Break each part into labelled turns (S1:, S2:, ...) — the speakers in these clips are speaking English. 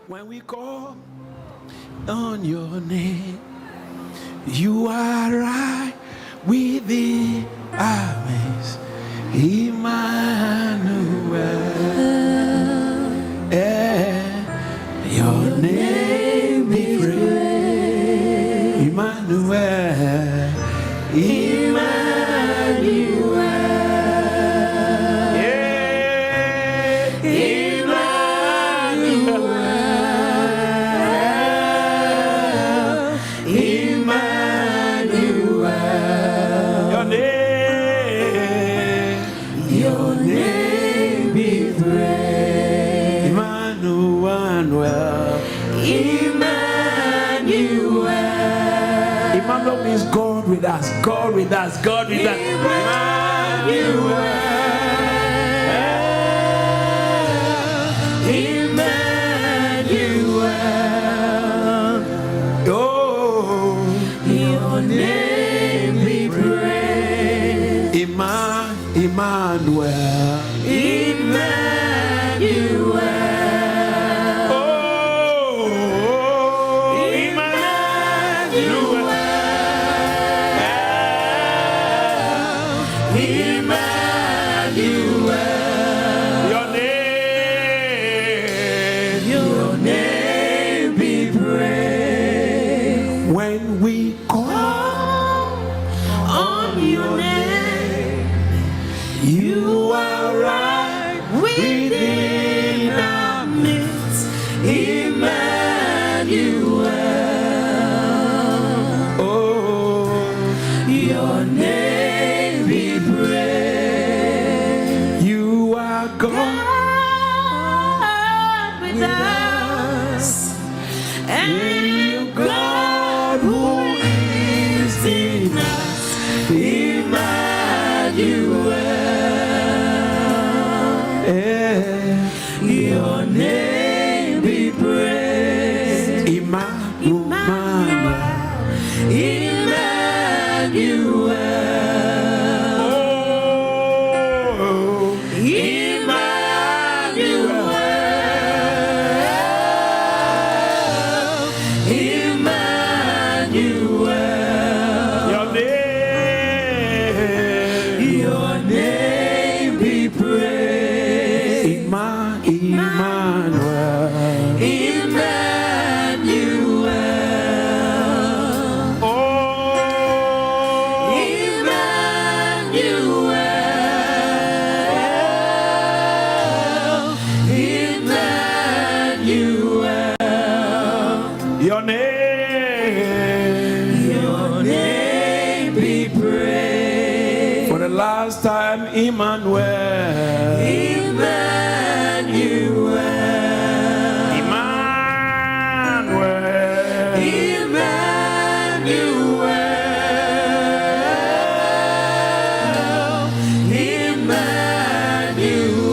S1: When we call on your name, you are right within our midst, Emmanuel. Your name be praised, Emmanuel. Emmanuel. Emmanuel means God with us, God with us, God with us. Emmanuel. Emmanuel. Oh, your name be praised. Emmanuel. Emmanuel. When we call on your name, you are right within our midst, Emmanuel. Oh, your name be praised. You are God with us, and God who is in us, Emmanuel. Your name be praised, Emmanuel. Emmanuel. Oh, Emmanuel. Your name be praised, Emmanuel. Emmanuel. Oh, Emmanuel. Emmanuel. Your name be praised. For the last time, Emmanuel. Emmanuel. Emmanuel. Emmanuel.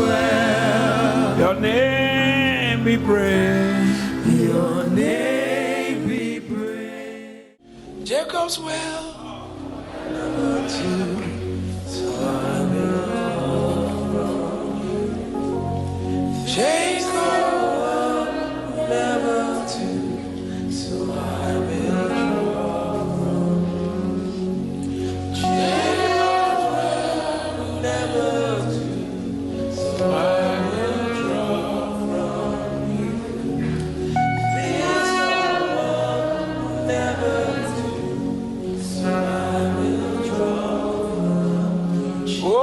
S1: Emmanuel. Your name be praised. Your name be praised. Jacob's well. Jacob never to, so I will draw from you. Jacob never to, so I will draw from you. This one never to, so I will draw from you. Oh.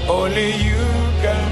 S1: Only you can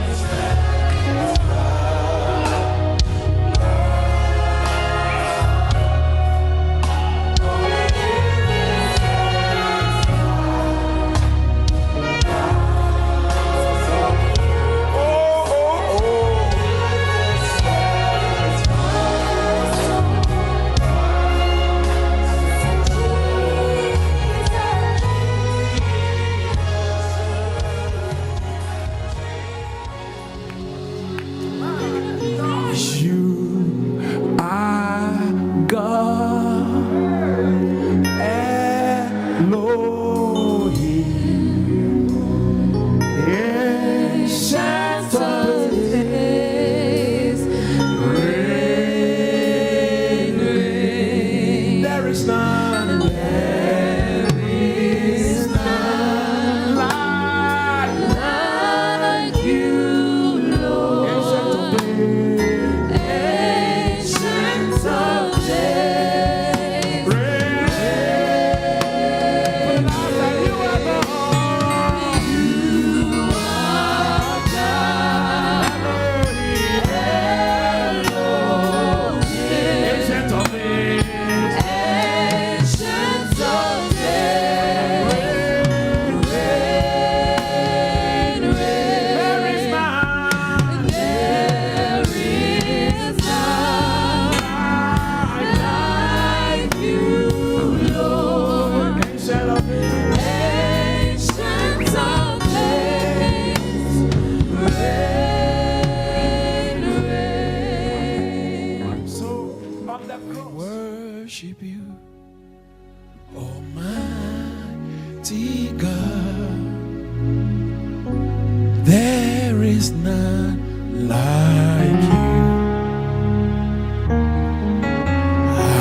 S1: is none like you.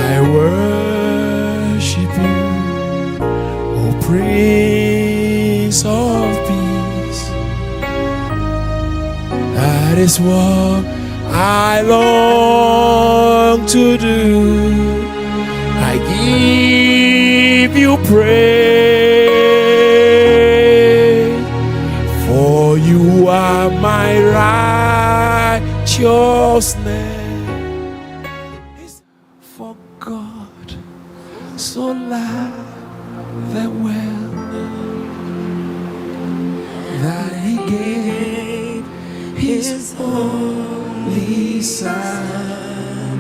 S1: I worship you, O Prince of Peace. That is what I long to do. I give you praise, for you are my righteousness. For God so loved the world that He gave His only Son,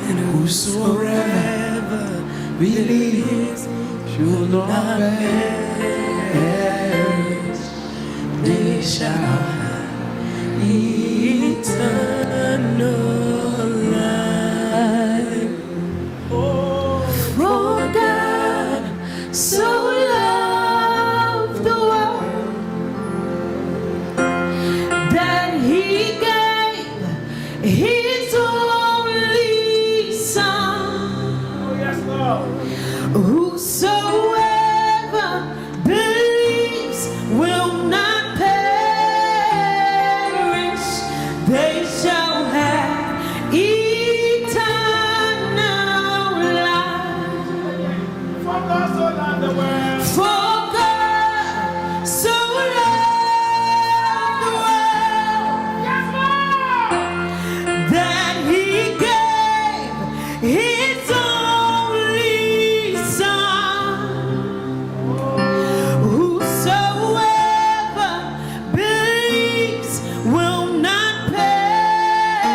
S1: and whosoever believes should not perish, they shall have eternal life. Oh,
S2: For God so loved the world that He gave His only Son.
S1: oh yes, Lord.
S2: Whosoever believes will not perish, they shall have eternal life.
S1: For God so loved the world.
S2: For God so loved the world that He gave His only Son. Whosoever believes will not perish,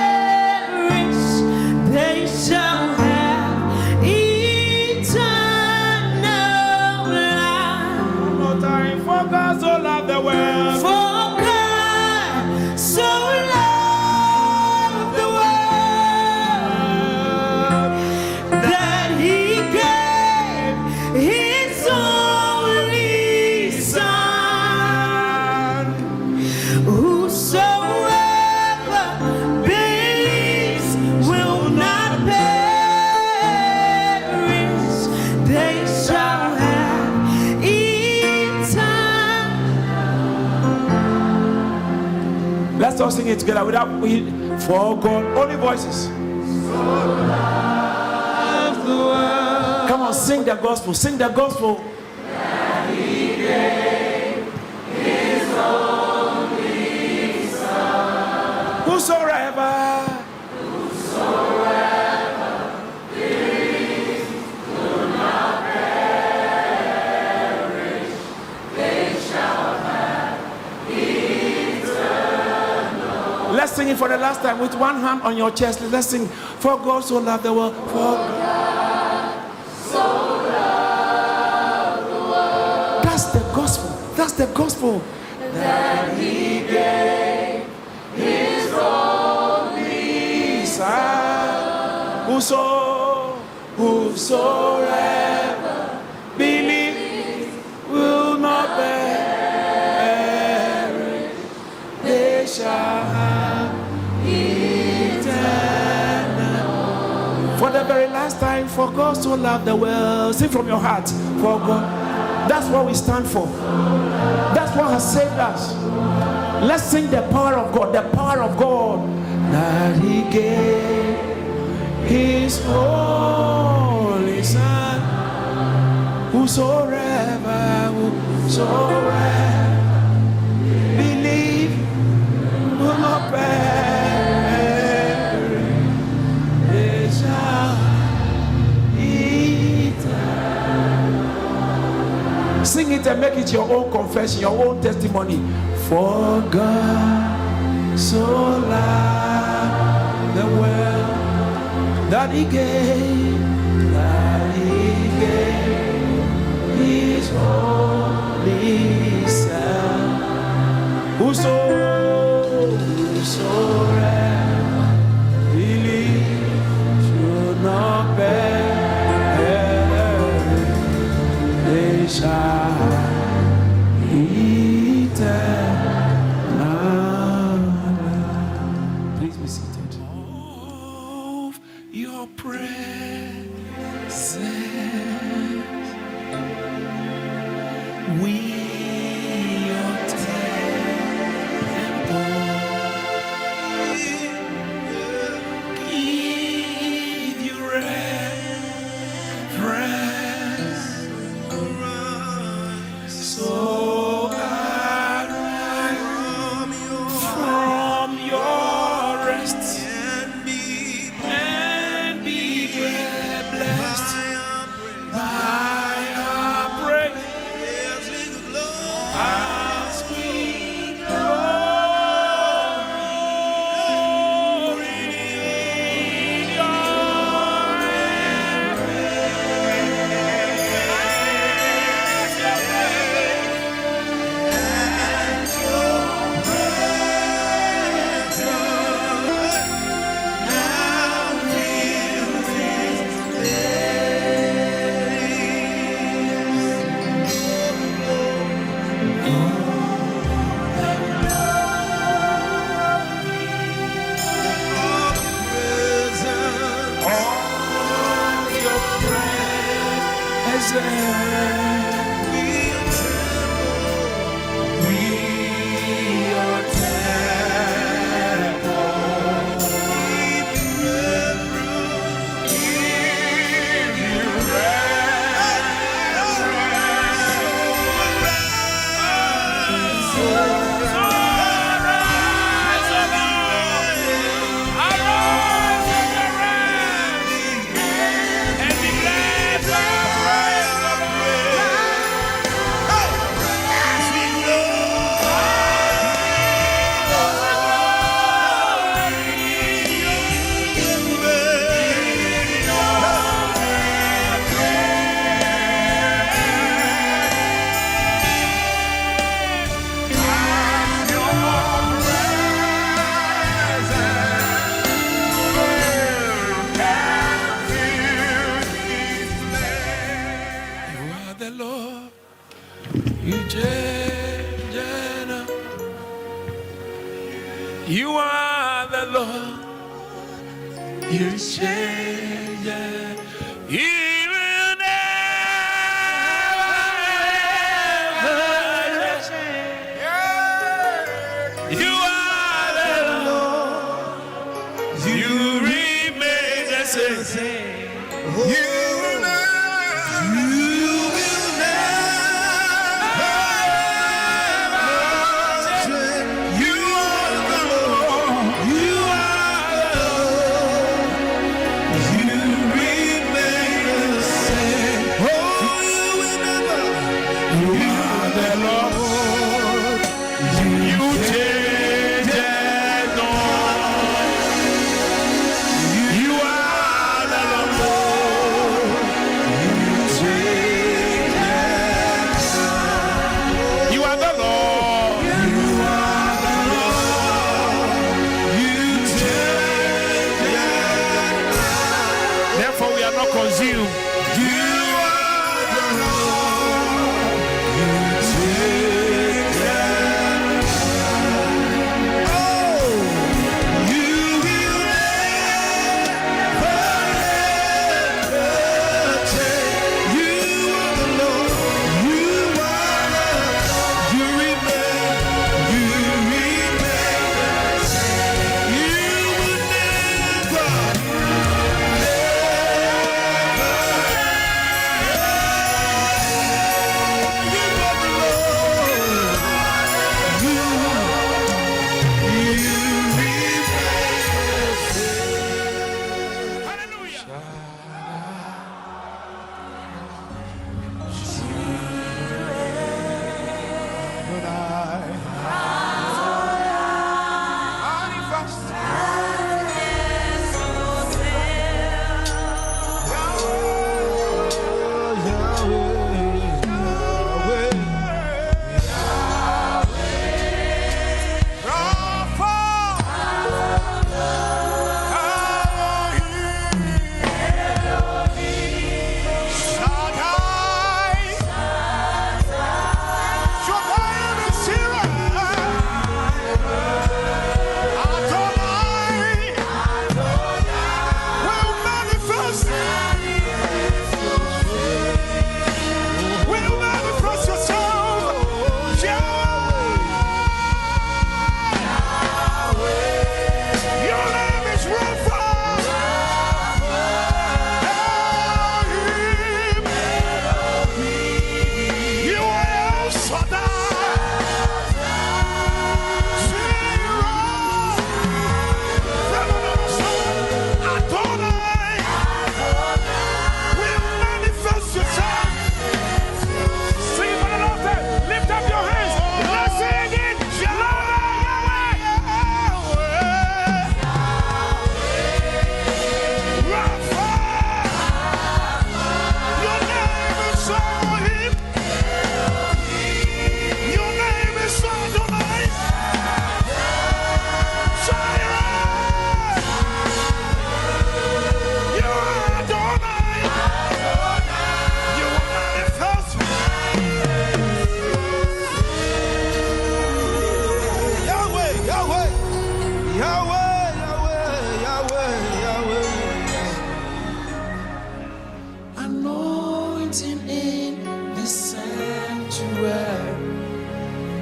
S2: they shall have eternal life.
S1: One more time. For God so loved the world.
S2: For God so loved the world that He gave His only Son. Whosoever believes will not perish, they shall have eternal.
S1: Let's all sing it together without for God. Only voices. Come on, sing the gospel. Sing the gospel. Whosoever Let's sing it for the last time with one hand on your chest. Let's sing. For God so loved the world. For God so loved the world. That's the gospel. That's the gospel.
S2: That He gave His only
S1: Son. Whosoever believes will not perish. They shall have eternal. For the very last time, for God so loved the world. Sing from your heart. For God. That's what we stand for. That's what has saved us. Let's sing the power of God. The power of God that He gave His only Son. Whosoever believe will not perish. They shall eternal. Sing it and make it your own confession, your own testimony. For God so loved the world that He gave His only Son. Whosoever believes should not perish. They shall have eternal You are the Lord. You change it. You will never change. You are the Lord. You remain the same. You will consume.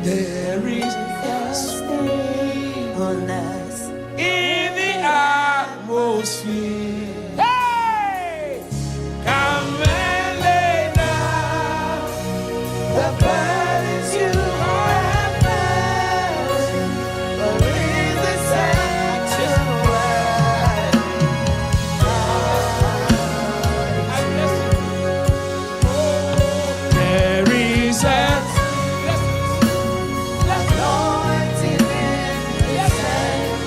S1: There is a stain on us in the atmosphere. Hey! Come and lay down the burdens you have found. For in the sanctuary, there is a anointing in the sanctuary.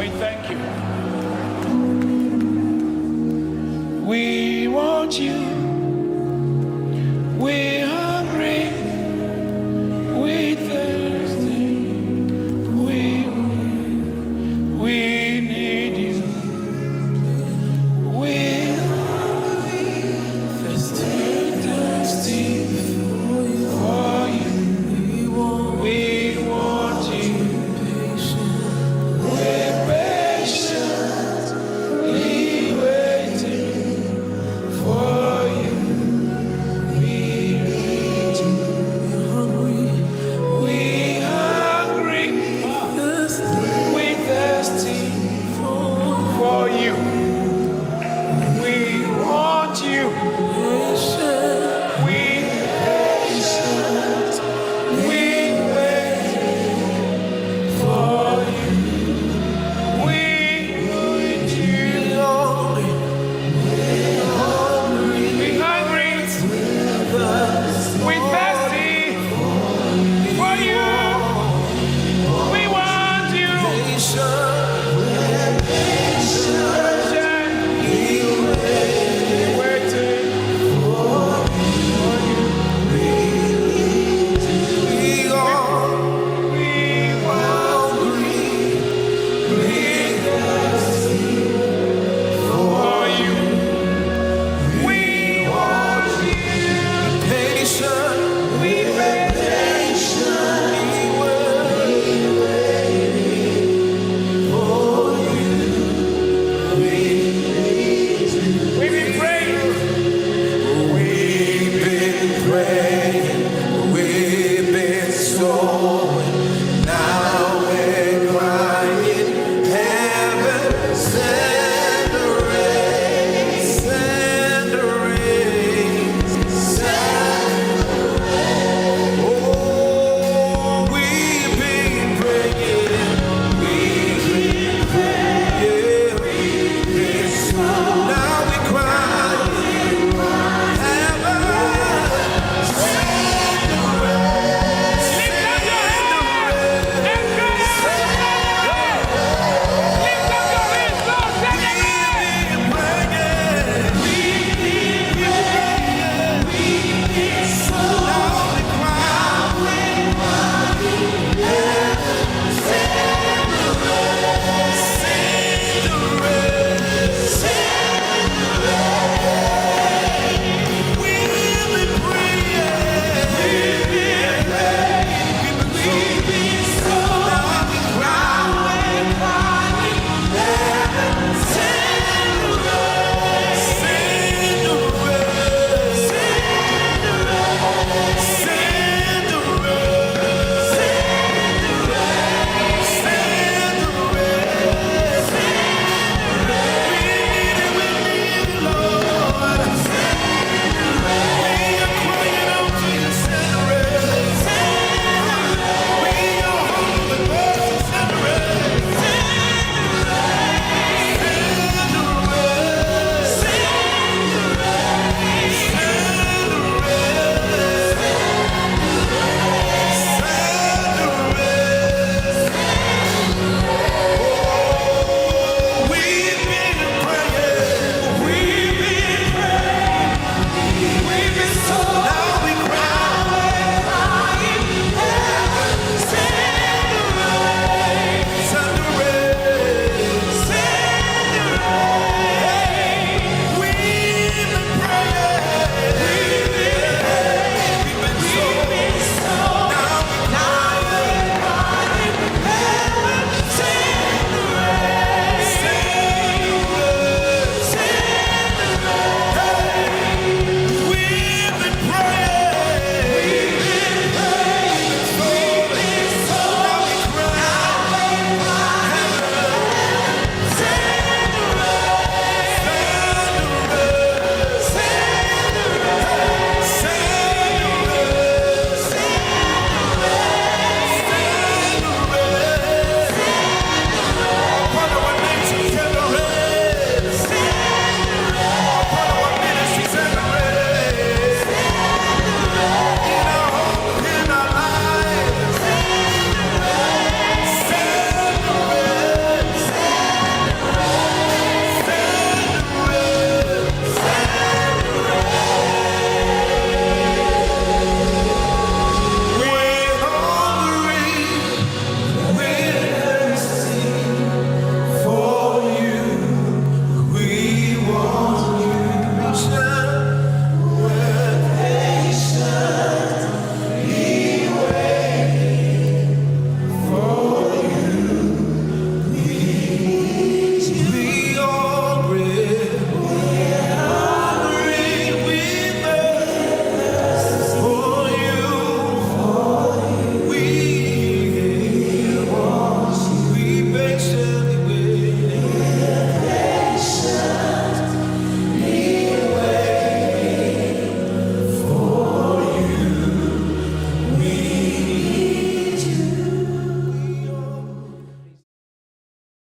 S1: We thank you. We want you. We